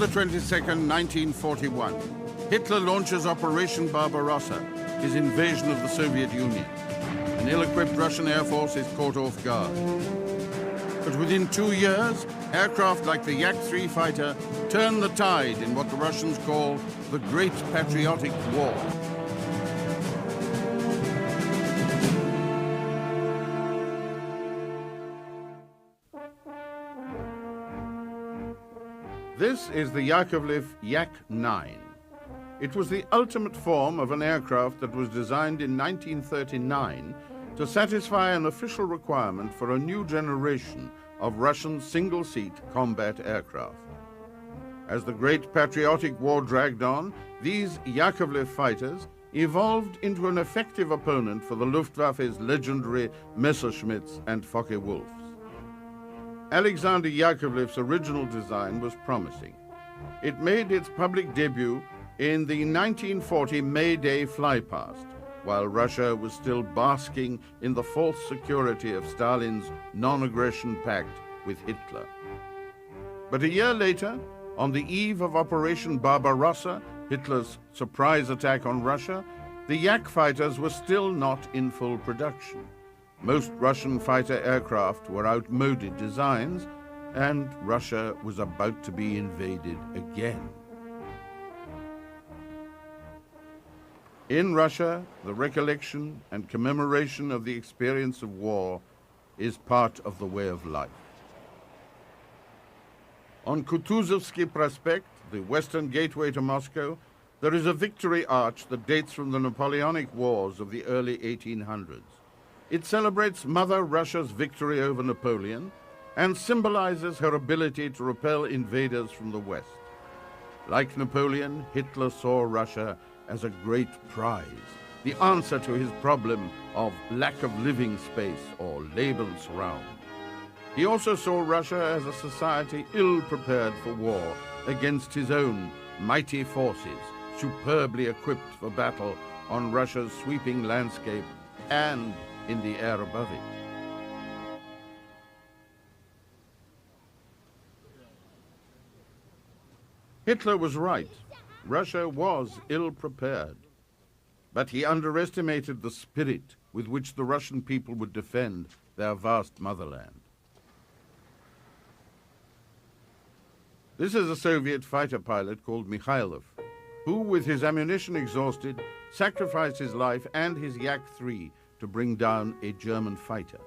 December 22nd, 1941, Hitler launches Operation Barbarossa, his invasion of the Soviet Union. An ill-equipped Russian Air Force is caught off guard. But within 2 years, aircraft like the Yak-3 fighter turn the tide in what the Russians call the Great Patriotic War. This is the Yakovlev YAK-9. It was the ultimate form of an aircraft that was designed in 1939 to satisfy an official requirement for a new generation of Russian single-seat combat aircraft. As the Great Patriotic War dragged on, these Yakovlev fighters evolved into an effective opponent for the Luftwaffe's legendary Messerschmitts and Focke-Wulfs. Alexander Yakovlev's original design was promising. It made its public debut in the 1940 May Day flypast, while Russia was still basking in the false security of Stalin's non-aggression pact with Hitler. But a year later, on the eve of Operation Barbarossa, Hitler's surprise attack on Russia, the Yak fighters were still not in full production. Most Russian fighter aircraft were outmoded designs, and Russia was about to be invaded again. In Russia, the recollection and commemoration of the experience of war is part of the way of life. On Kutuzovsky Prospect, the western gateway to Moscow, there is a victory arch that dates from the Napoleonic Wars of the early 1800s. It celebrates Mother Russia's victory over Napoleon and symbolizes her ability to repel invaders from the West. Like Napoleon, Hitler saw Russia as a great prize, the answer to his problem of lack of living space or Lebensraum. He also saw Russia as a society ill-prepared for war against his own mighty forces, superbly equipped for battle on Russia's sweeping landscape and in the air above it. Hitler was right. Russia was ill-prepared. But he underestimated the spirit with which the Russian people would defend their vast motherland. This is a Soviet fighter pilot called Mikhailov, who, with his ammunition exhausted, sacrificed his life and his Yak-3 to bring down a German fighter.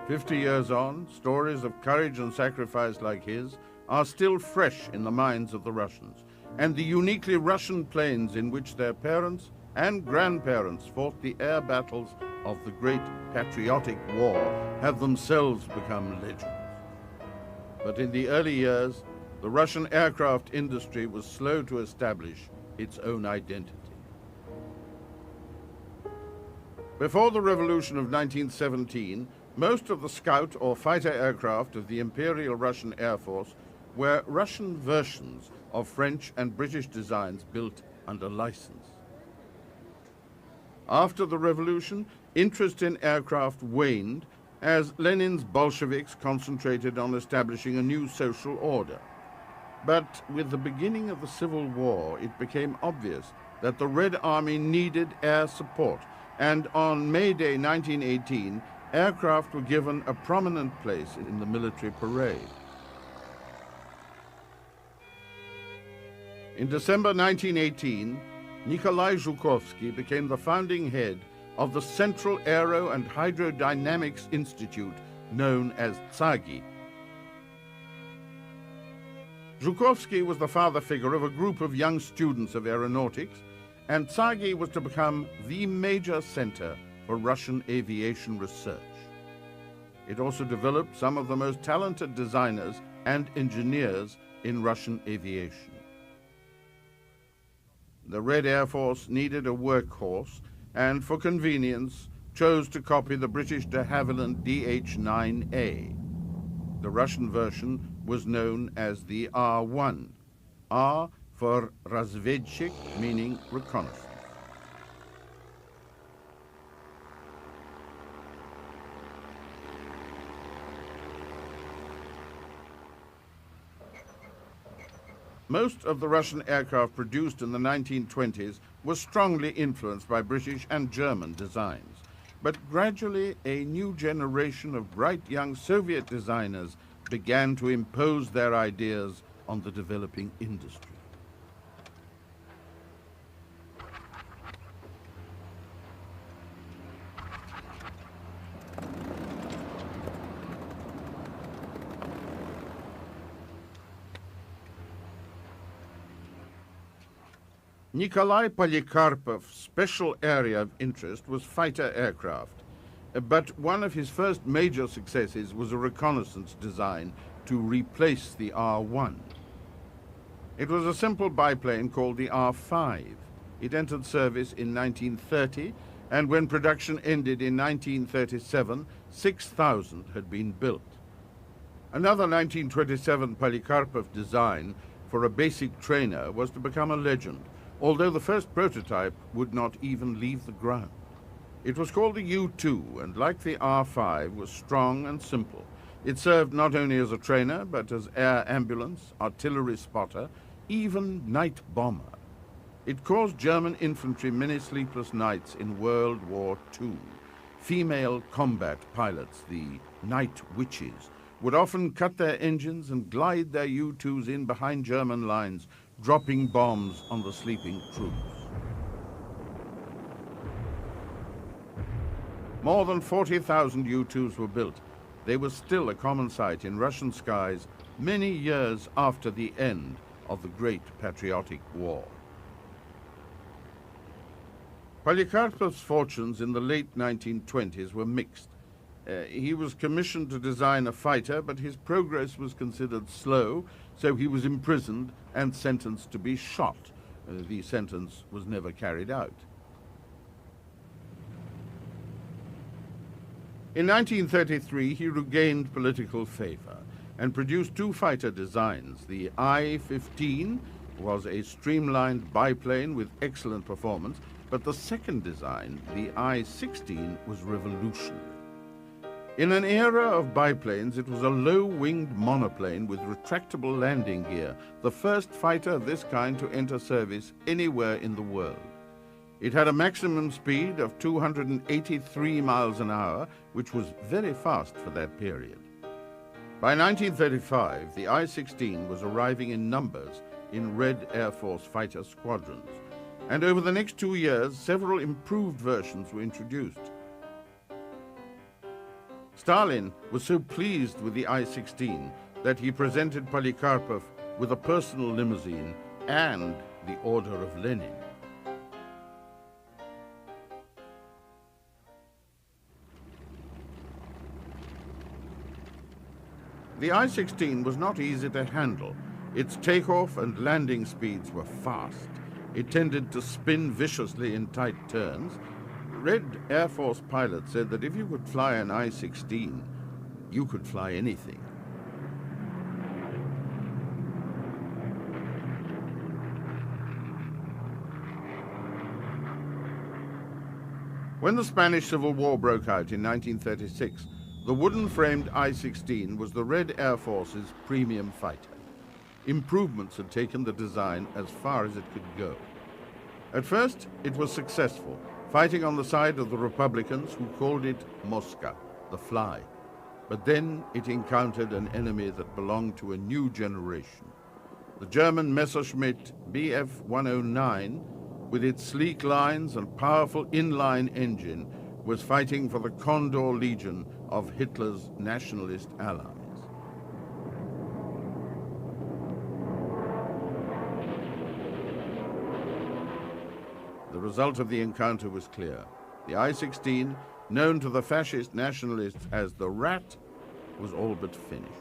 "50 years on, stories of courage and sacrifice like his are still fresh in the minds of the Russians, and the uniquely Russian plains in which their parents and grandparents fought the air battles of the Great Patriotic War have themselves become legends. But in the early years, the Russian aircraft industry was slow to establish its own identity. Before the revolution of 1917, most of the scout or fighter aircraft of the Imperial Russian Air Force were Russian versions of French and British designs built under license. After the revolution, interest in aircraft waned as Lenin's Bolsheviks concentrated on establishing a new social order. But with the beginning of the Civil War, it became obvious that the Red Army needed air support, and on May Day 1918, aircraft were given a prominent place in the military parade. In December 1918, Nikolai Zhukovsky became the founding head of the Central Aero and Hydrodynamics Institute, known as TSAGI. Zhukovsky was the father figure of a group of young students of aeronautics, and TSAGI was to become the major center for Russian aviation research. It also developed some of the most talented designers and engineers in Russian aviation. The Red Air Force needed a workhorse, and for convenience, chose to copy the British de Havilland DH-9A. The Russian version was known as the R-1, R for Razvedchik, meaning reconnaissance. Most of the Russian aircraft produced in the 1920s were strongly influenced by British and German designs. But gradually, a new generation of bright young Soviet designers began to impose their ideas on the developing industry. Nikolai Polikarpov's special area of interest was fighter aircraft, but one of his first major successes was a reconnaissance design to replace the R-1. It was a simple biplane called the R-5. It entered service in 1930, and when production ended in 1937, 6,000 had been built. Another 1927 Polikarpov design for a basic trainer was to become a legend, although the first prototype would not even leave the ground. It was called the U-2, and like the R-5, was strong and simple. It served not only as a trainer, but as air ambulance, artillery spotter, even night bomber. It caused German infantry many sleepless nights in World War II. Female combat pilots, the night witches, would often cut their engines and glide their U-2s in behind German lines, dropping bombs on the sleeping troops. More than 40,000 U-2s were built. They were still a common sight in Russian skies many years after the end of the Great Patriotic War. Polikarpov's fortunes in the late 1920s were mixed. He was commissioned to design a fighter, but his progress was considered slow, so he was imprisoned and sentenced to be shot. The sentence was never carried out. In 1933, he regained political favor and produced two fighter designs. The I-15 was a streamlined biplane with excellent performance, but the second design, the I-16, was revolutionary. In an era of biplanes, it was a low-winged monoplane with retractable landing gear, the first fighter of this kind to enter service anywhere in the world. It had a maximum speed of 283 miles an hour, which was very fast for that period. By 1935, the I-16 was arriving in numbers in Red Air Force fighter squadrons, and over the next 2 years, several improved versions were introduced. Stalin was so pleased with the I-16 that he presented Polikarpov with a personal limousine and the Order of Lenin. The I-16 was not easy to handle. Its takeoff and landing speeds were fast. It tended to spin viciously in tight turns. Red Air Force pilots said that if you could fly an I-16, you could fly anything. When the Spanish Civil War broke out in 1936, the wooden-framed I-16 was the Red Air Force's premium fighter. Improvements had taken the design as far as it could go. At first, it was successful, fighting on the side of the Republicans who called it Mosca, the Fly. But then it encountered an enemy that belonged to a new generation. The German Messerschmitt Bf 109, with its sleek lines and powerful inline engine, was fighting for the Condor Legion of Hitler's nationalist allies. The result of the encounter was clear. The I-16, known to the fascist nationalists as the Rat, was all but finished.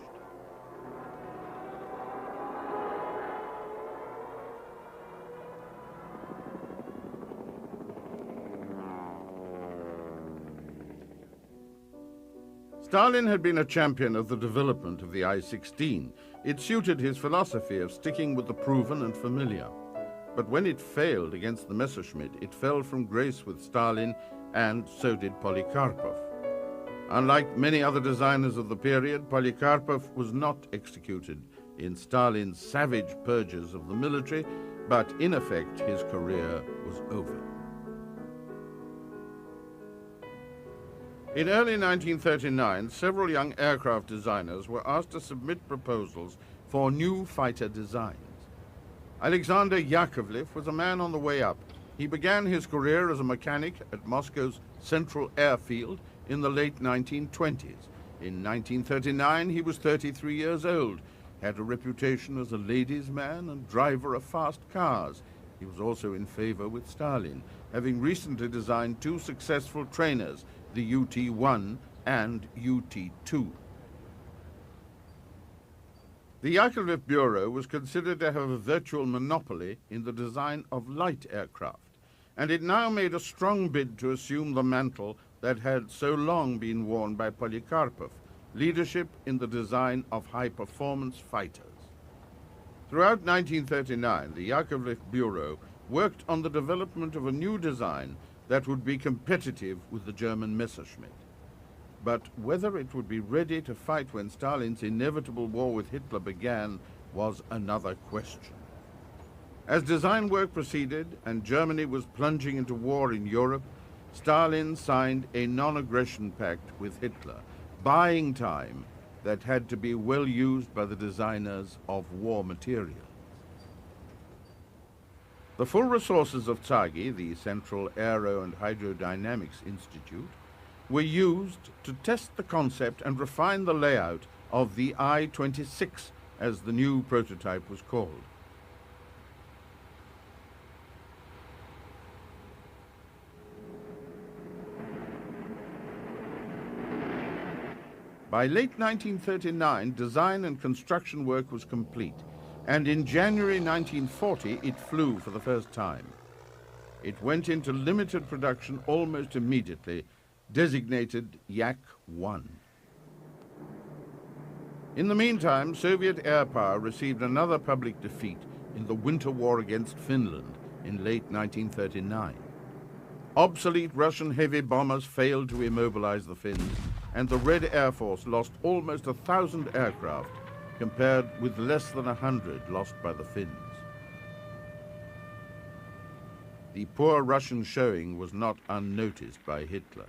Stalin had been a champion of the development of the I-16. It suited his philosophy of sticking with the proven and familiar. But when it failed against the Messerschmitt, it fell from grace with Stalin, and so did Polikarpov. Unlike many other designers of the period, Polikarpov was not executed in Stalin's savage purges of the military, but in effect his career was over. In early 1939, several young aircraft designers were asked to submit proposals for new fighter designs. Alexander Yakovlev was a man on the way up. He began his career as a mechanic at Moscow's Central Airfield in the late 1920s. In 1939, he was 33 years old, had a reputation as a ladies' man and driver of fast cars. He was also in favor with Stalin, having recently designed two successful trainers, the UT-1 and UT-2. The Yakovlev Bureau was considered to have a virtual monopoly in the design of light aircraft, and it now made a strong bid to assume the mantle that had so long been worn by Polikarpov, leadership in the design of high-performance fighters. Throughout 1939, the Yakovlev Bureau worked on the development of a new design that would be competitive with the German Messerschmitt. But whether it would be ready to fight when Stalin's inevitable war with Hitler began was another question. As design work proceeded and Germany was plunging into war in Europe, Stalin signed a non-aggression pact with Hitler, buying time that had to be well used by the designers of war material. The full resources of TsAGI, the Central Aero and Hydrodynamics Institute, were used to test the concept and refine the layout of the I-26, as the new prototype was called. By late 1939, design and construction work was complete, and in January 1940, it flew for the first time. It went into limited production almost immediately, designated YAK-3. In the meantime, Soviet air power received another public defeat in the winter war against Finland in late 1939. Obsolete Russian heavy bombers failed to immobilize the Finns, and the Red Air Force lost almost 1,000 aircraft, compared with less than 100 lost by the Finns. The poor Russian showing was not unnoticed by Hitler.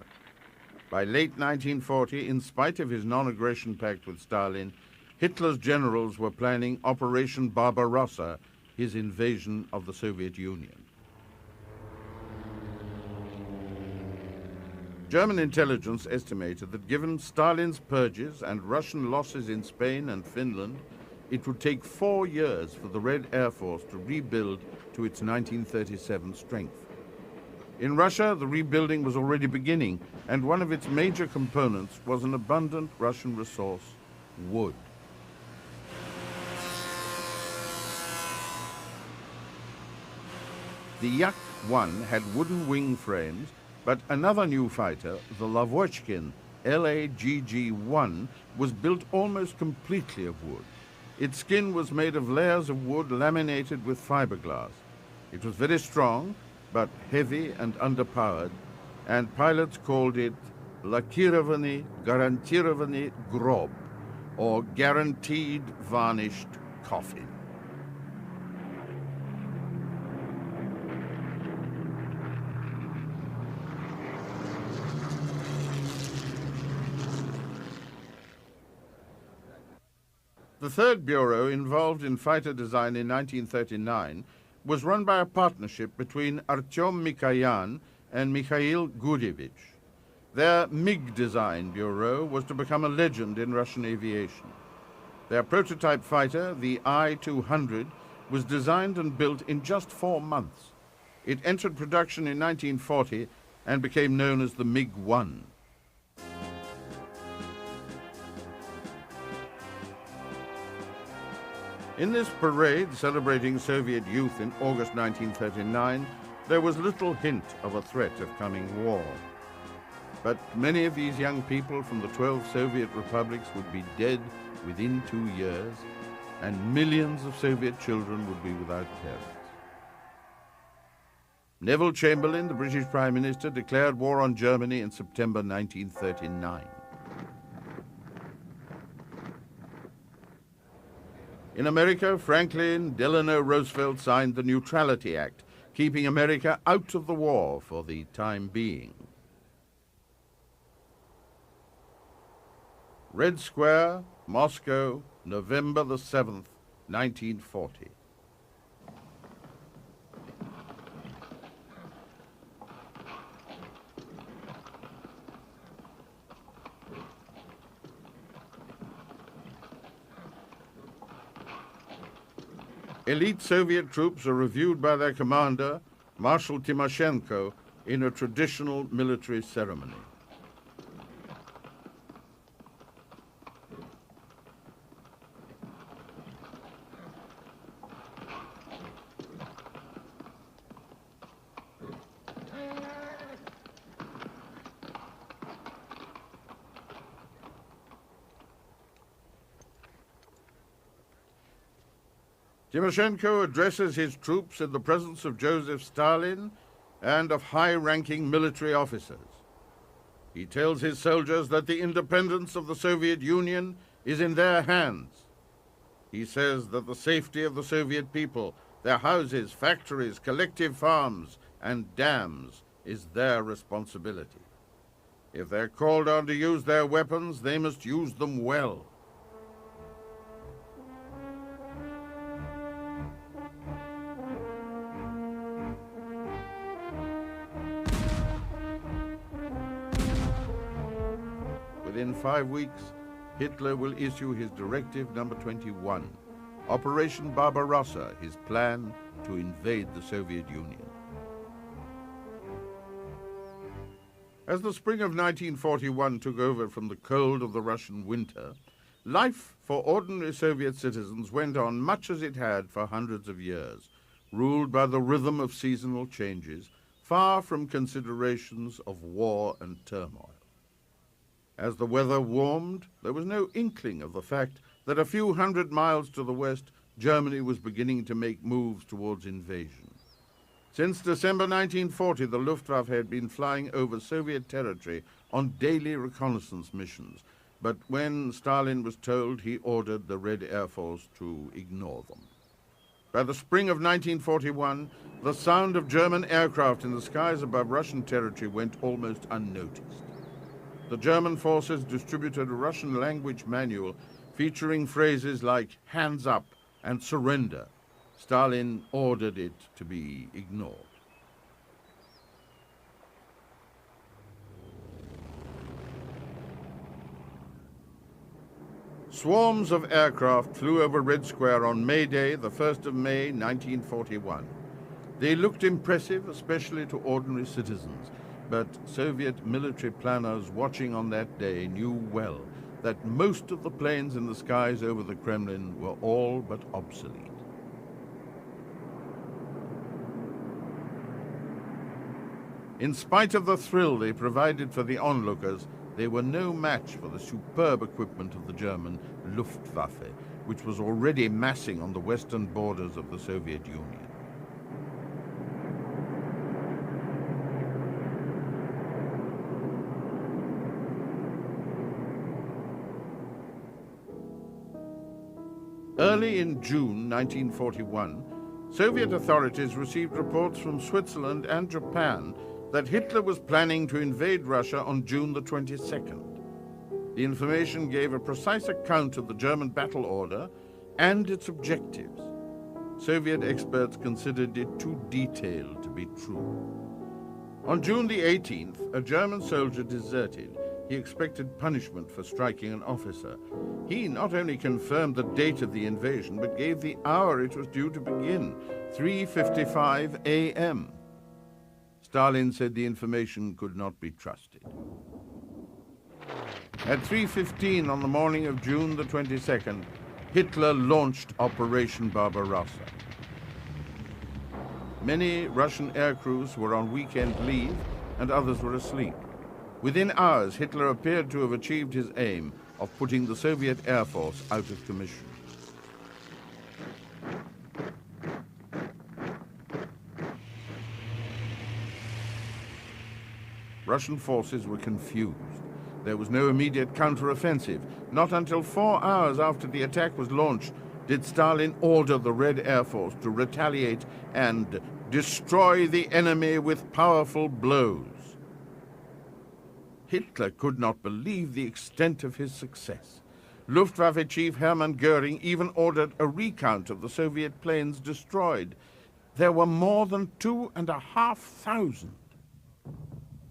By late 1940, in spite of his non-aggression pact with Stalin, Hitler's generals were planning Operation Barbarossa, his invasion of the Soviet Union. German intelligence estimated that given Stalin's purges and Russian losses in Spain and Finland, it would take 4 years for the Red Air Force to rebuild to its 1937 strength. In Russia, the rebuilding was already beginning, and one of its major components was an abundant Russian resource, wood. The Yak-1 had wooden wing frames, but another new fighter, the Lavochkin LAGG-1, was built almost completely of wood. Its skin was made of layers of wood laminated with fiberglass. It was very strong, but heavy and underpowered, and pilots called it Lakirovanny Garantированный Grob, or guaranteed varnished coffin. The third bureau involved in fighter design in 1939 was run by a partnership between Artyom Mikoyan and Mikhail Gurevich. Their MiG design bureau was to become a legend in Russian aviation. Their prototype fighter, the I-200, was designed and built in just 4 months. It entered production in 1940 and became known as the MiG-1. In this parade celebrating Soviet youth in August 1939, there was little hint of a threat of coming war. But many of these young people from the 12 Soviet republics would be dead within 2 years, and millions of Soviet children would be without parents. Neville Chamberlain, the British Prime Minister, declared war on Germany in September 1939. In America, Franklin Delano Roosevelt signed the Neutrality Act, keeping America out of the war for the time being. Red Square, Moscow, November the 7th, 1940. Elite Soviet troops are reviewed by their commander, Marshal Timoshenko, in a traditional military ceremony. Timoshenko addresses his troops in the presence of Joseph Stalin and of high-ranking military officers. He tells his soldiers that the independence of the Soviet Union is in their hands. He says that the safety of the Soviet people, their houses, factories, collective farms, and dams is their responsibility. If they're called on to use their weapons, they must use them well. Within 5 weeks, Hitler will issue his Directive Number 21, Operation Barbarossa, his plan to invade the Soviet Union. As the spring of 1941 took over from the cold of the Russian winter, life for ordinary Soviet citizens went on much as it had for hundreds of years, ruled by the rhythm of seasonal changes, far from considerations of war and turmoil. As the weather warmed, there was no inkling of the fact that a few hundred miles to the west, Germany was beginning to make moves towards invasion. Since December 1940, the Luftwaffe had been flying over Soviet territory on daily reconnaissance missions, but when Stalin was told, he ordered the Red Air Force to ignore them. By the spring of 1941, the sound of German aircraft in the skies above Russian territory went almost unnoticed. The German forces distributed a Russian-language manual featuring phrases like "hands up" and "surrender." Stalin ordered it to be ignored. Swarms of aircraft flew over Red Square on May Day, the 1st of May, 1941. They looked impressive, especially to ordinary citizens. But Soviet military planners watching on that day knew well that most of the planes in the skies over the Kremlin were all but obsolete. In spite of the thrill they provided for the onlookers, they were no match for the superb equipment of the German Luftwaffe, which was already massing on the western borders of the Soviet Union. Early in June 1941, Soviet authorities received reports from Switzerland and Japan that Hitler was planning to invade Russia on June the 22nd. The information gave a precise account of the German battle order and its objectives. Soviet experts considered it too detailed to be true. On June the 18th, a German soldier deserted. He expected punishment for striking an officer. He not only confirmed the date of the invasion, but gave the hour it was due to begin, 3:55 a.m. Stalin said the information could not be trusted. At 3:15 on the morning of June the 22nd, Hitler launched Operation Barbarossa. Many Russian aircrews were on weekend leave and others were asleep. Within hours, Hitler appeared to have achieved his aim of putting the Soviet Air Force out of commission. Russian forces were confused. There was no immediate counter-offensive. Not until 4 hours after the attack was launched did Stalin order the Red Air Force to retaliate and destroy the enemy with powerful blows. Hitler could not believe the extent of his success. Luftwaffe Chief Hermann Göring even ordered a recount of the Soviet planes destroyed. There were more than 2,500.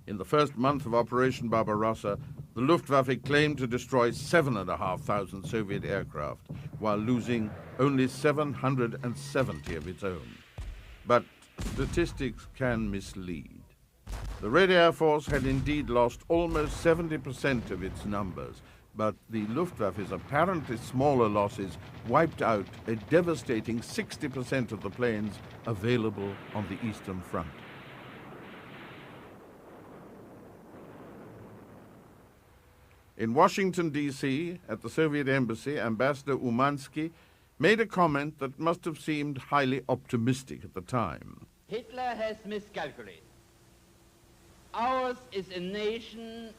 In the first month of Operation Barbarossa, the Luftwaffe claimed to destroy 7,500 Soviet aircraft, while losing only 770 of its own. But statistics can mislead. The Red Air Force had indeed lost almost 70% of its numbers, but the Luftwaffe's apparently smaller losses wiped out a devastating 60% of the planes available on the Eastern Front. In Washington, D.C., at the Soviet embassy, Ambassador Umansky made a comment that must have seemed highly optimistic at the time. Hitler has miscalculated. Ours is a nation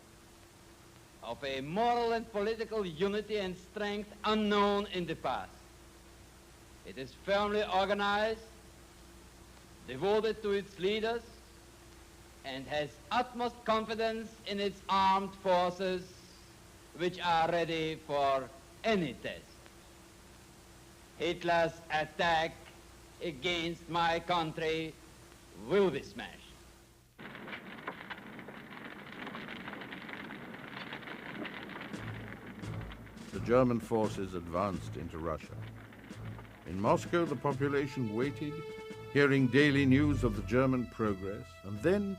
of a moral and political unity and strength unknown in the past. It is firmly organized, devoted to its leaders, and has utmost confidence in its armed forces, which are ready for any test. Hitler's attack against my country will be smashed. The German forces advanced into Russia. In Moscow, the population waited, hearing daily news of the German progress, and then,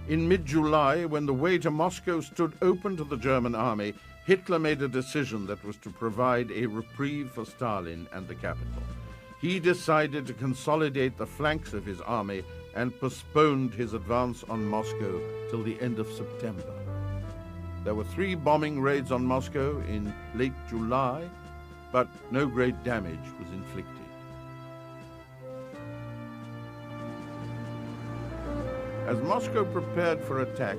in mid-July, when the way to Moscow stood open to the German army, Hitler made a decision that was to provide a reprieve for Stalin and the capital. He decided to consolidate the flanks of his army and postponed his advance on Moscow till the end of September. There were 3 bombing raids on Moscow in late July, but no great damage was inflicted. As Moscow prepared for attack,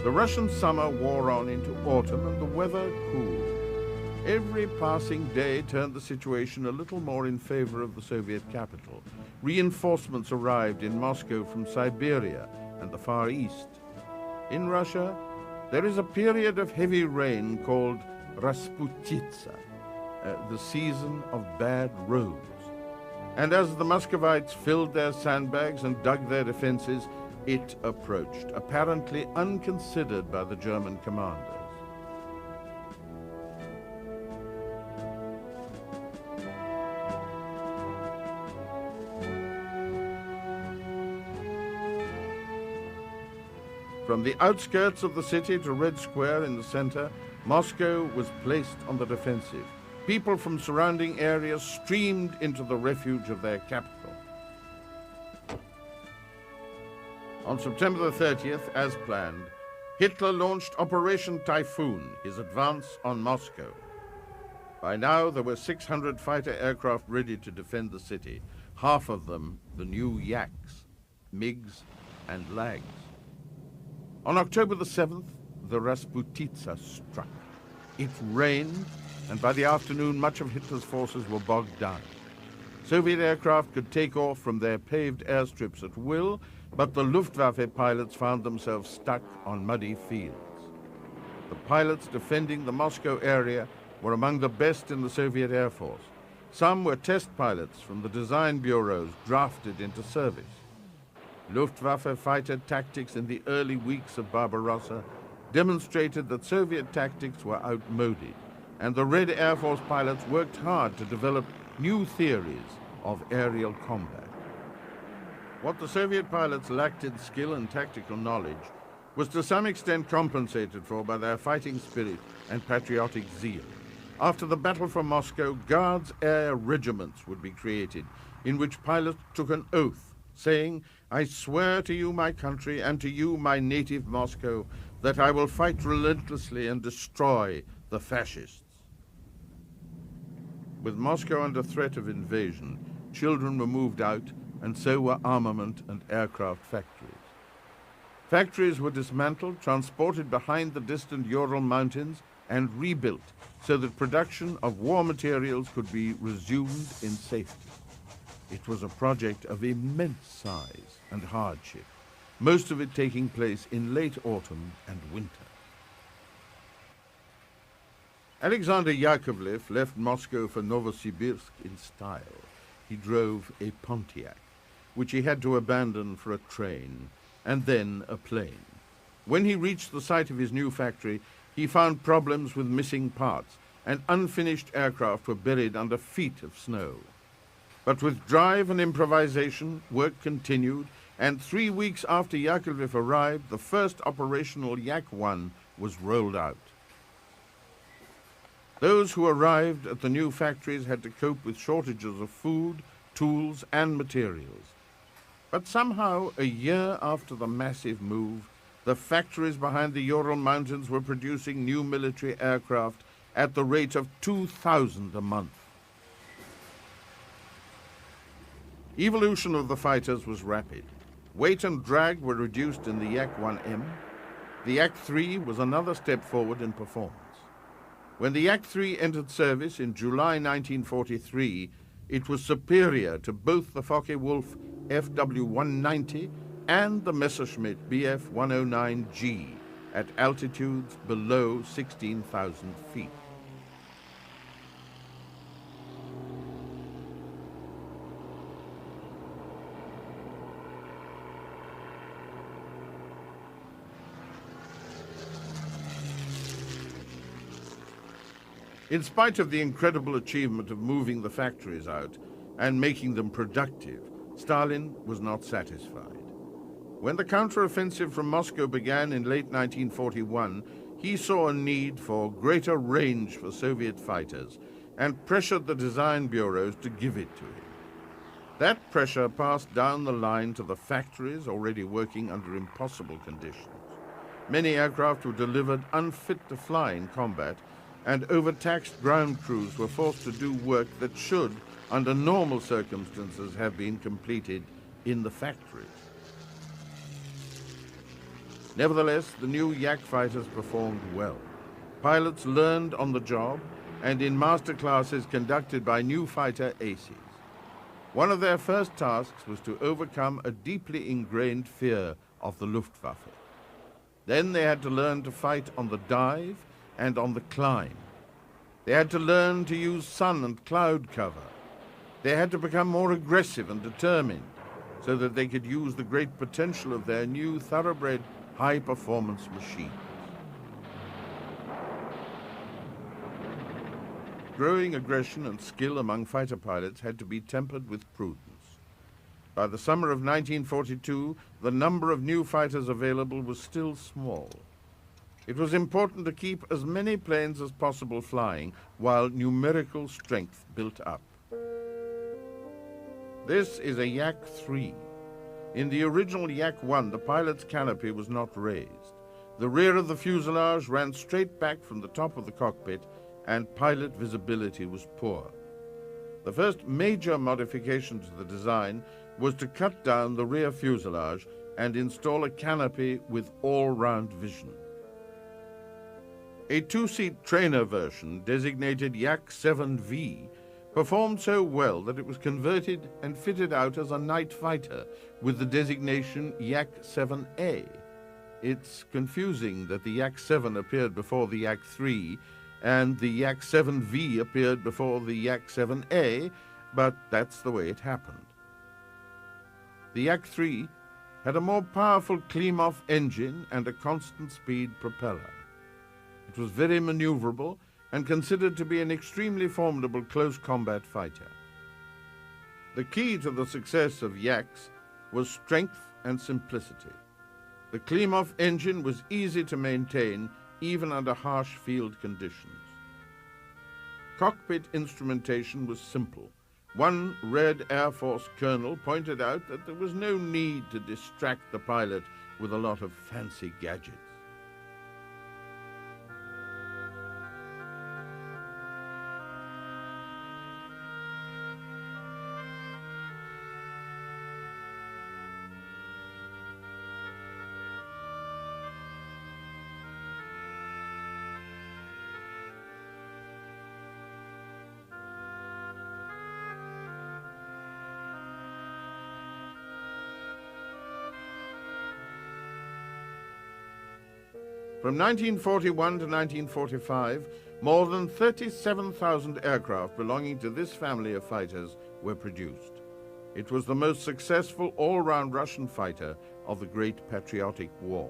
the Russian summer wore on into autumn and the weather cooled. Every passing day turned the situation a little more in favor of the Soviet capital. Reinforcements arrived in Moscow from Siberia and the Far East. In Russia, there is a period of heavy rain called Rasputitsa, the season of bad roads. And as the Muscovites filled their sandbags and dug their defenses, it approached, apparently unconsidered by the German commanders. From the outskirts of the city to Red Square in the center, Moscow was placed on the defensive. People from surrounding areas streamed into the refuge of their capital. On September the 30th, as planned, Hitler launched Operation Typhoon, his advance on Moscow. By now, there were 600 fighter aircraft ready to defend the city, half of them the new Yaks, MiGs, and Lags. On October the 7th, the Rasputitsa struck. It rained, and by the afternoon, much of Hitler's forces were bogged down. Soviet aircraft could take off from their paved airstrips at will, but the Luftwaffe pilots found themselves stuck on muddy fields. The pilots defending the Moscow area were among the best in the Soviet Air Force. Some were test pilots from the design bureaus drafted into service. Luftwaffe fighter tactics in the early weeks of Barbarossa demonstrated that Soviet tactics were outmoded, and the Red Air Force pilots worked hard to develop new theories of aerial combat. What the Soviet pilots lacked in skill and tactical knowledge was to some extent compensated for by their fighting spirit and patriotic zeal. After the battle for Moscow, Guards Air regiments would be created, in which pilots took an oath, saying, "I swear to you, my country, and to you, my native Moscow, that I will fight relentlessly and destroy the fascists." With Moscow under threat of invasion, children were moved out, and so were armament and aircraft factories. Factories were dismantled, transported behind the distant Ural Mountains, and rebuilt so that production of war materials could be resumed in safety. It was a project of immense size and hardship, most of it taking place in late autumn and winter. Alexander Yakovlev left Moscow for Novosibirsk in style. He drove a Pontiac, which he had to abandon for a train, and then a plane. When he reached the site of his new factory, he found problems with missing parts, and unfinished aircraft were buried under feet of snow. But with drive and improvisation, work continued, and 3 weeks after Yakovlev arrived, the first operational Yak-1 was rolled out. Those who arrived at the new factories had to cope with shortages of food, tools, and materials. But somehow, a year after the massive move, the factories behind the Ural Mountains were producing new military aircraft at the rate of 2,000 a month. Evolution of the fighters was rapid. Weight and drag were reduced in the Yak-1M. The YAK-3 was another step forward in performance. When the YAK-3 entered service in July 1943, it was superior to both the Focke-Wulf FW-190 and the Messerschmitt Bf-109G at altitudes below 16,000 feet. In spite of the incredible achievement of moving the factories out and making them productive, Stalin was not satisfied. When the counteroffensive from Moscow began in late 1941, he saw a need for greater range for Soviet fighters and pressured the design bureaus to give it to him. That pressure passed down the line to the factories already working under impossible conditions. Many aircraft were delivered unfit to fly in combat, and overtaxed ground crews were forced to do work that should, under normal circumstances, have been completed in the factories. Nevertheless, the new Yak fighters performed well. Pilots learned on the job and in master classes conducted by new fighter aces. One of their first tasks was to overcome a deeply ingrained fear of the Luftwaffe. Then they had to learn to fight on the dive and on the climb. They had to learn to use sun and cloud cover. They had to become more aggressive and determined so that they could use the great potential of their new thoroughbred high-performance machines. Growing aggression and skill among fighter pilots had to be tempered with prudence. By the summer of 1942, the number of new fighters available was still small. It was important to keep as many planes as possible flying while numerical strength built up. This is a Yak-3. In the original Yak-1, the pilot's canopy was not raised. The rear of the fuselage ran straight back from the top of the cockpit, and pilot visibility was poor. The first major modification to the design was to cut down the rear fuselage and install a canopy with all-round vision. A two-seat trainer version, designated Yak-7V, performed so well that it was converted and fitted out as a night fighter with the designation Yak-7A. It's confusing that the Yak-7 appeared before the Yak-3 and the Yak-7V appeared before the Yak-7A, but that's the way it happened. The Yak-3 had a more powerful Klimov engine and a constant-speed propeller. It was very maneuverable and considered to be an extremely formidable close combat fighter. The key to the success of Yaks was strength and simplicity. The Klimov engine was easy to maintain even under harsh field conditions. Cockpit instrumentation was simple. One Red Air Force colonel pointed out that there was no need to distract the pilot with a lot of fancy gadgets. From 1941 to 1945, more than 37,000 aircraft belonging to this family of fighters were produced. It was the most successful all-round Russian fighter of the Great Patriotic War.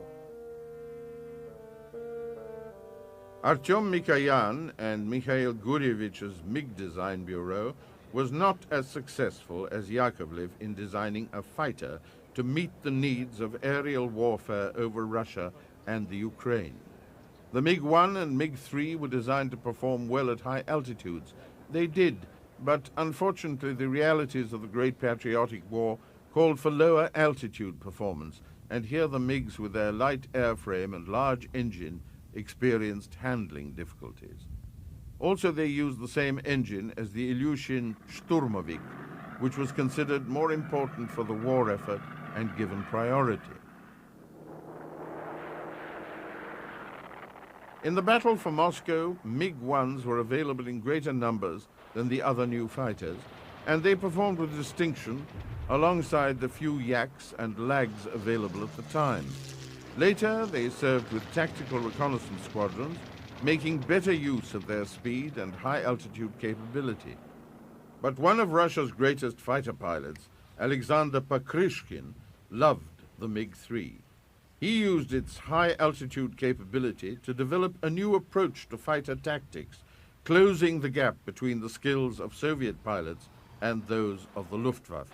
Artyom Mikoyan and Mikhail Gurievich's MiG design bureau was not as successful as Yakovlev in designing a fighter to meet the needs of aerial warfare over Russia and the Ukraine. The MiG-1 and MiG-3 were designed to perform well at high altitudes. They did, but unfortunately the realities of the Great Patriotic War called for lower altitude performance, and here the MiGs with their light airframe and large engine experienced handling difficulties. Also, they used the same engine as the Ilyushin Shturmovik, which was considered more important for the war effort and given priority. In the battle for Moscow, MiG-1s were available in greater numbers than the other new fighters, and they performed with distinction alongside the few Yaks and Lags available at the time. Later, they served with tactical reconnaissance squadrons, making better use of their speed and high-altitude capability. But one of Russia's greatest fighter pilots, Alexander Patriotic, loved the MiG-3. He used its high-altitude capability to develop a new approach to fighter tactics, closing the gap between the skills of Soviet pilots and those of the Luftwaffe.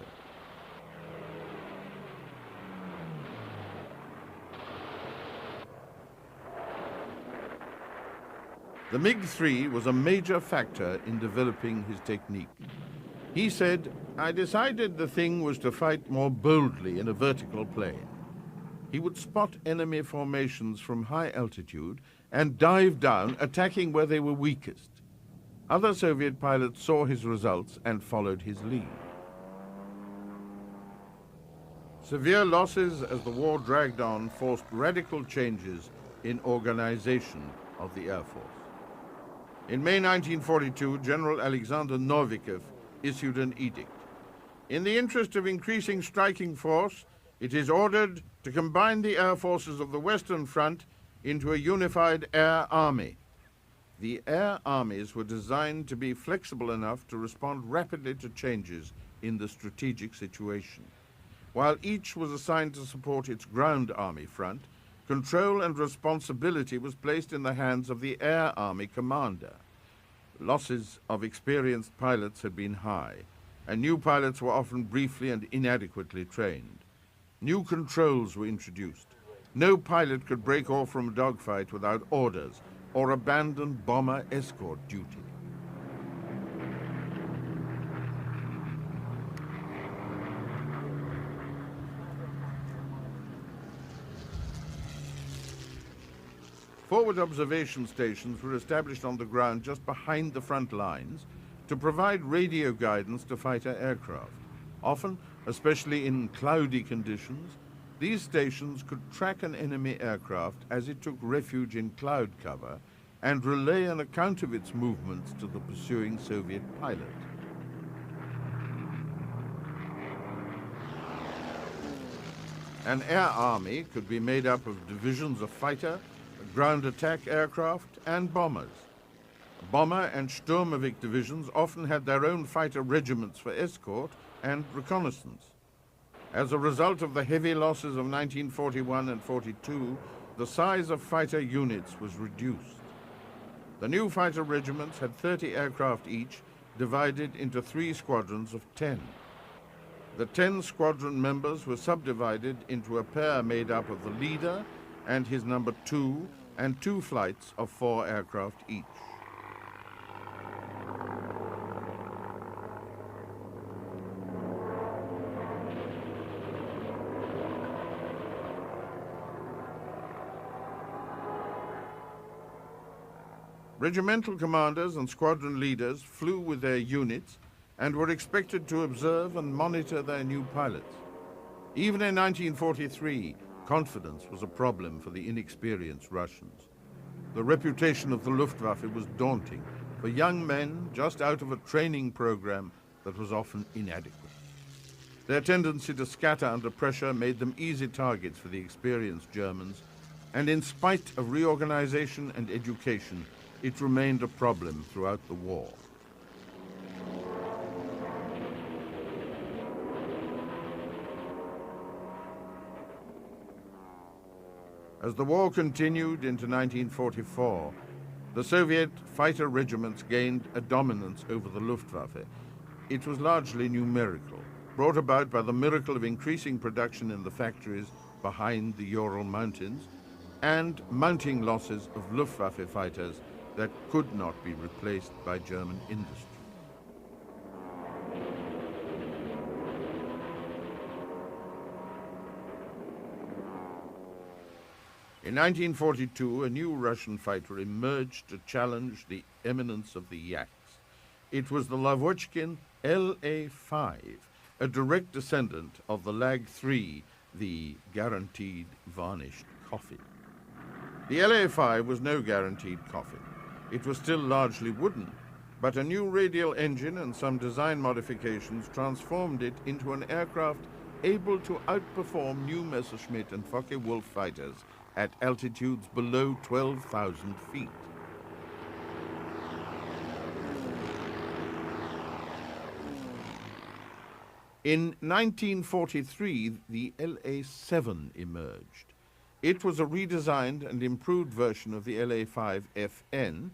The MiG-3 was a major factor in developing his technique. He said, "I decided the thing was to fight more boldly in a vertical plane." He would spot enemy formations from high altitude and dive down, attacking where they were weakest. Other Soviet pilots saw his results and followed his lead. Severe losses as the war dragged on forced radical changes in organization of the Air Force. In May 1942, General Alexander Novikov issued an edict. In the interest of increasing striking force, it is ordered to combine the air forces of the Western Front into a unified air army. The air armies were designed to be flexible enough to respond rapidly to changes in the strategic situation. While each was assigned to support its ground army front, control and responsibility was placed in the hands of the Air Army commander. Losses of experienced pilots had been high, and new pilots were often briefly and inadequately trained. New controls were introduced. No pilot could break off from a dogfight without orders or abandon bomber escort duty. Forward observation stations were established on the ground just behind the front lines to provide radio guidance to fighter aircraft. Often, especially in cloudy conditions, these stations could track an enemy aircraft as it took refuge in cloud cover and relay an account of its movements to the pursuing Soviet pilot. An air army could be made up of divisions of fighter, ground attack aircraft, and bombers. Bomber and Sturmovik divisions often had their own fighter regiments for escort and reconnaissance. As a result of the heavy losses of 1941 and 42, the size of fighter units was reduced. The new fighter regiments had 30 aircraft each, divided into 3 squadrons of 10. The 10 squadron members were subdivided into a pair made up of the leader and his number 2, and 2 flights of 4 aircraft each. Regimental commanders and squadron leaders flew with their units and were expected to observe and monitor their new pilots. Even in 1943, confidence was a problem for the inexperienced Russians. The reputation of the Luftwaffe was daunting for young men just out of a training program that was often inadequate. Their tendency to scatter under pressure made them easy targets for the experienced Germans, And in spite of reorganization and education, it remained a problem throughout the war. As the war continued into 1944, the Soviet fighter regiments gained a dominance over the Luftwaffe. It was largely numerical, brought about by the miracle of increasing production in the factories behind the Ural Mountains and mounting losses of Luftwaffe fighters that could not be replaced by German industry. In 1942, a new Russian fighter emerged to challenge the eminence of the Yaks. It was the Lavochkin LA-5, a direct descendant of the YAK-3, the guaranteed varnished coffin. The LA-5 was no guaranteed coffin. It was still largely wooden, but a new radial engine and some design modifications transformed it into an aircraft able to outperform new Messerschmitt and Focke-Wulf fighters at altitudes below 12,000 feet. In 1943, the LA-7 emerged. It was a redesigned and improved version of the LA-5FN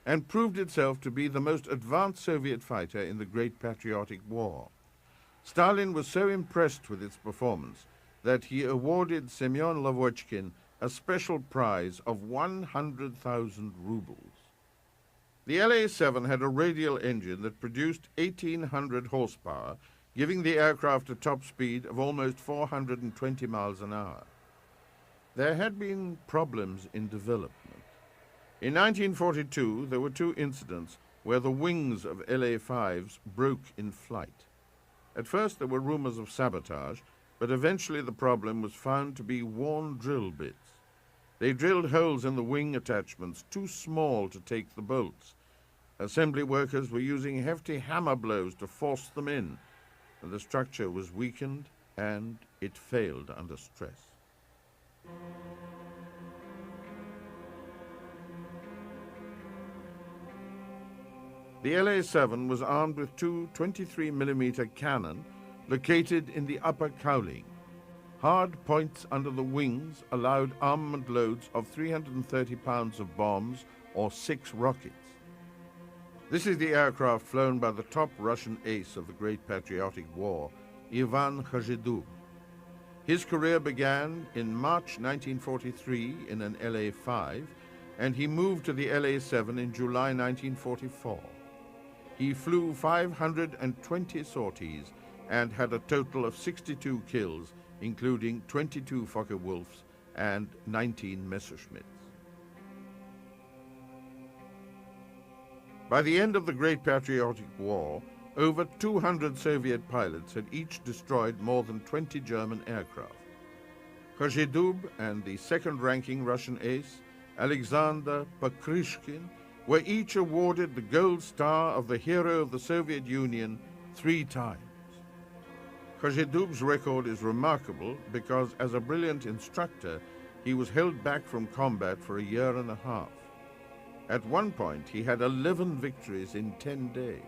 and proved itself to be the most advanced Soviet fighter in the Great Patriotic War. Stalin was so impressed with its performance that he awarded Semyon Lavochkin a special prize of 100,000 rubles. The LA-7 had a radial engine that produced 1,800 horsepower, giving the aircraft a top speed of almost 420 miles an hour. There had been problems in development. In 1942, there were two incidents where the wings of LA-5s broke in flight. At first, there were rumors of sabotage, but eventually the problem was found to be worn drill bits. They drilled holes in the wing attachments too small to take the bolts. Assembly workers were using hefty hammer blows to force them in, and the structure was weakened and it failed under stress. The LA-7 was armed with two 23mm cannon located in the upper cowling. Hard points under the wings allowed armament loads of 330 pounds of bombs or 6 rockets. This is the aircraft flown by the top Russian ace of the Great Patriotic War, Ivan Khazhedub. His career began in March 1943 in an LA-5, and he moved to the LA-7 in July 1944. He flew 520 sorties and had a total of 62 kills, including 22 Focke-Wulfs and 19 Messerschmitts. By the end of the Great Patriotic War, over 200 Soviet pilots had each destroyed more than 20 German aircraft. Khazhedub and the second-ranking Russian ace, Alexander Patriotic, were each awarded the Gold Star of the Hero of the Soviet Union 3 times. Khazhedub's record is remarkable because, as a brilliant instructor, he was held back from combat for a year and a half. At one point, he had 11 victories in 10 days.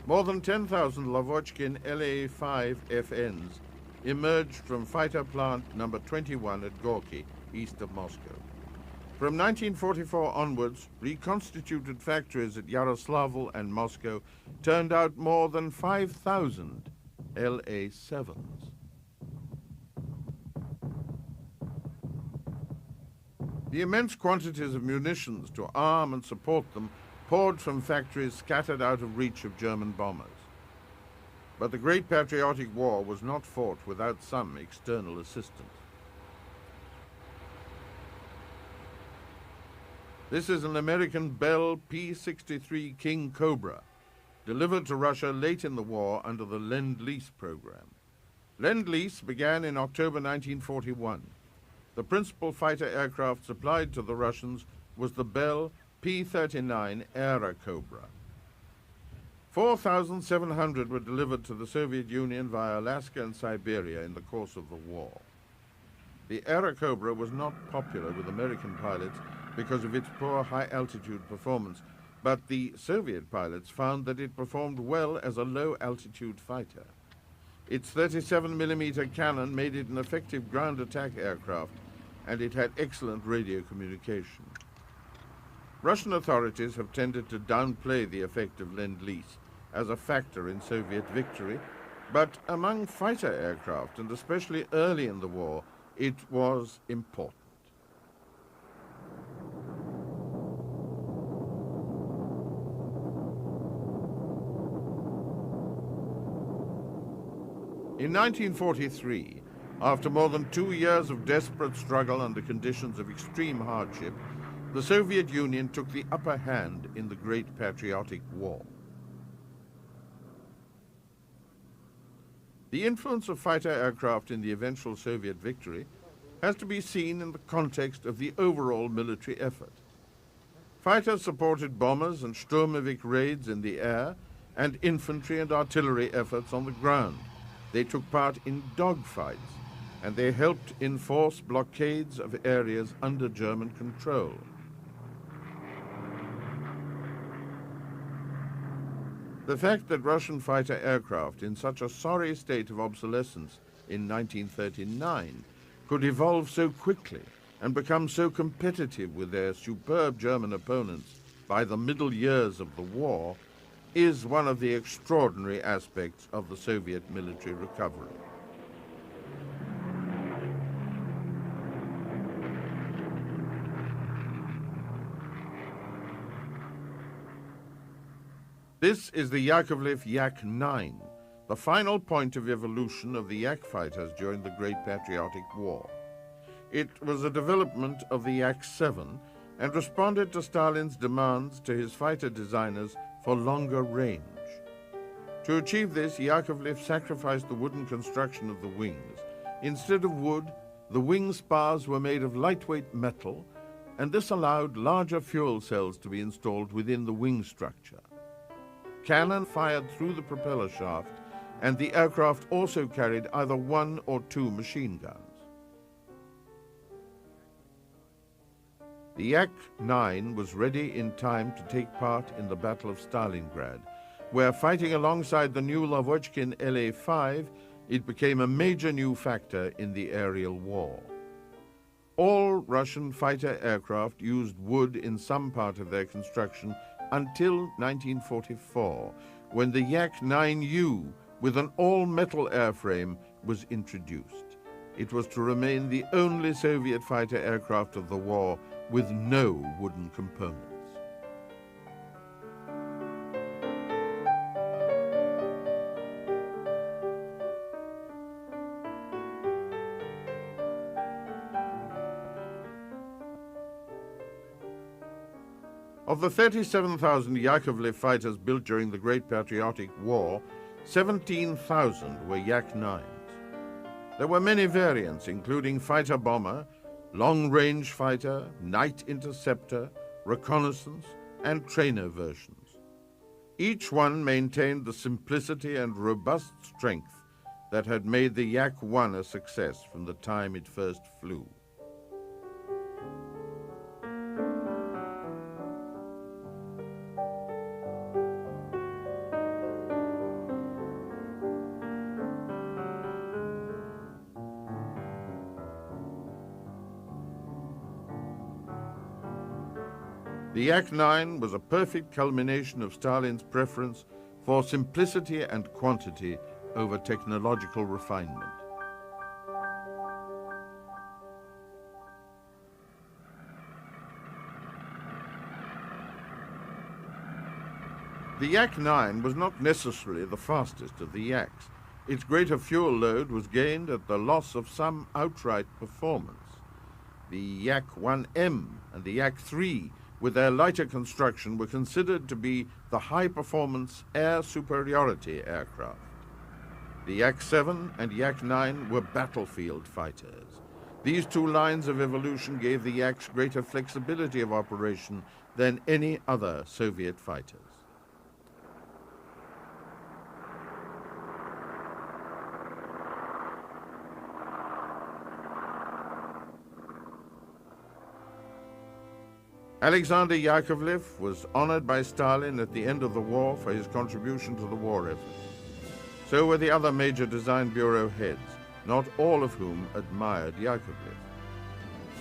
More than 10,000 Lavochkin LA-5 FNs emerged from fighter plant number 21 at Gorky, east of Moscow. From 1944 onwards, reconstituted factories at Yaroslavl and Moscow turned out more than 5,000 LA-7s. The immense quantities of munitions to arm and support them poured from factories scattered out of reach of German bombers. But the Great Patriotic War was not fought without some external assistance. This is an American Bell P-63 King Cobra, delivered to Russia late in the war under the Lend-Lease program. Lend-Lease began in October 1941. The principal fighter aircraft supplied to the Russians was the Bell P-39 Aero Cobra. 4,700 were delivered to the Soviet Union via Alaska and Siberia in the course of the war. The Airacobra was not popular with American pilots because of its poor high-altitude performance, but the Soviet pilots found that it performed well as a low-altitude fighter. Its 37mm cannon made it an effective ground attack aircraft, and it had excellent radio communication. Russian authorities have tended to downplay the effect of Lend-Lease as a factor in Soviet victory, but among fighter aircraft, and especially early in the war, it was important. In 1943, after more than 2 years of desperate struggle under conditions of extreme hardship, the Soviet Union took the upper hand in the Great Patriotic War. The influence of fighter aircraft in the eventual Soviet victory has to be seen in the context of the overall military effort. Fighters supported bombers and Sturmovik raids in the air and infantry and artillery efforts on the ground. They took part in dogfights, and they helped enforce blockades of areas under German control. The fact that Russian fighter aircraft in such a sorry state of obsolescence in 1939 could evolve so quickly and become so competitive with their superb German opponents by the middle years of the war is one of the extraordinary aspects of the Soviet military recovery. This is the Yakovlev Yak-9, the final point of evolution of the Yak fighters during the Great Patriotic War. It was a development of the Yak-7 and responded to Stalin's demands to his fighter designers for longer range. To achieve this, Yakovlev sacrificed the wooden construction of the wings. Instead of wood, the wing spars were made of lightweight metal, and this allowed larger fuel cells to be installed within the wing structure. Cannon fired through the propeller shaft, and the aircraft also carried either 1 or 2 machine guns. The Yak-9 was ready in time to take part in the Battle of Stalingrad, where, fighting alongside the new Lavochkin La-5, it became a major new factor in the aerial war. All Russian fighter aircraft used wood in some part of their construction until 1944, when the Yak-9U with an all-metal airframe was introduced. It was to remain the only Soviet fighter aircraft of the war with no wooden components. Of the 37,000 Yakovlev fighters built during the Great Patriotic War, 17,000 were Yak-9s. There were many variants, including fighter bomber, long-range fighter, night interceptor, reconnaissance, and trainer versions. Each one maintained the simplicity and robust strength that had made the Yak-1 a success from the time it first flew. The Yak-9 was a perfect culmination of Stalin's preference for simplicity and quantity over technological refinement. The Yak-9 was not necessarily the fastest of the Yaks. Its greater fuel load was gained at the loss of some outright performance. The Yak-1M and the Yak-3, with their lighter construction, were considered to be the high-performance air superiority aircraft. The Yak-7 and Yak-9 were battlefield fighters. These two lines of evolution gave the Yaks greater flexibility of operation than any other Soviet fighters. Alexander Yakovlev was honored by Stalin at the end of the war for his contribution to the war effort. So were the other major design bureau heads, not all of whom admired Yakovlev.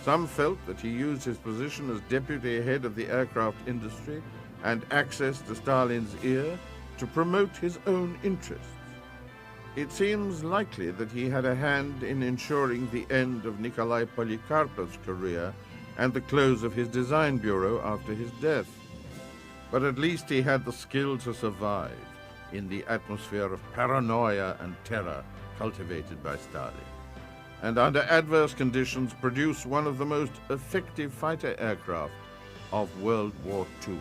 Some felt that he used his position as deputy head of the aircraft industry and access to Stalin's ear to promote his own interests. It seems likely that he had a hand in ensuring the end of Nikolai Polikarpov's career and the close of his design bureau after his death. But at least he had the skill to survive in the atmosphere of paranoia and terror cultivated by Stalin, and under adverse conditions produce one of the most effective fighter aircraft of World War II.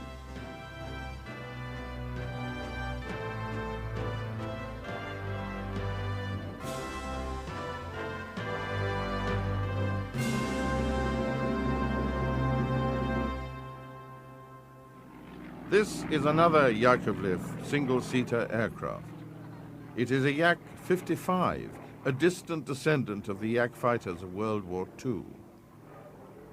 This is another Yakovlev single-seater aircraft. It is a Yak-55, a distant descendant of the Yak fighters of World War II.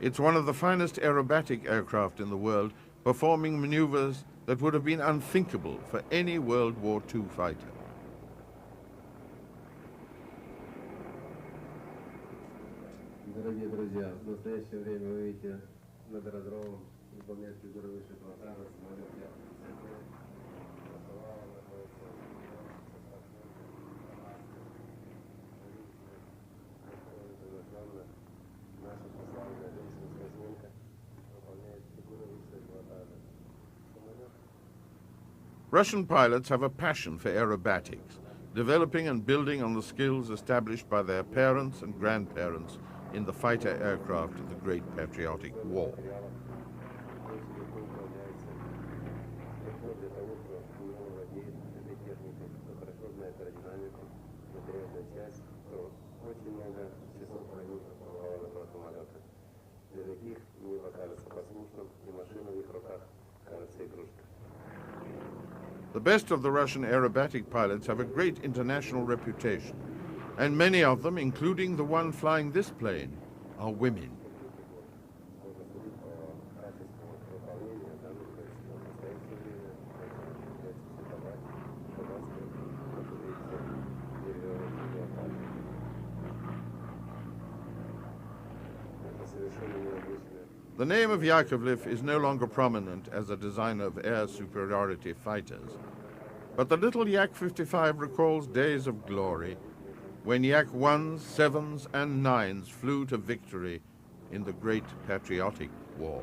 It's one of the finest aerobatic aircraft in the world, performing maneuvers that would have been unthinkable for any World War II fighter. Дорогие друзья, в настоящее время вы видите над аэродромом выполняет фигурирующий пилотаж самолет Як-3. Наша прославленная Ленинская разминка выполняет фигурирующий пилотаж. Russian pilots have a passion for aerobatics, developing and building on the skills established by their parents and grandparents in the fighter aircraft of the Great Patriotic War. The best of the Russian aerobatic pilots have a great international reputation, and many of them, including the one flying this plane, are women. The name of Yakovlev is no longer prominent as a designer of air superiority fighters, but the little Yak-55 recalls days of glory when Yak-1s, 7s, and 9s flew to victory in the Great Patriotic War.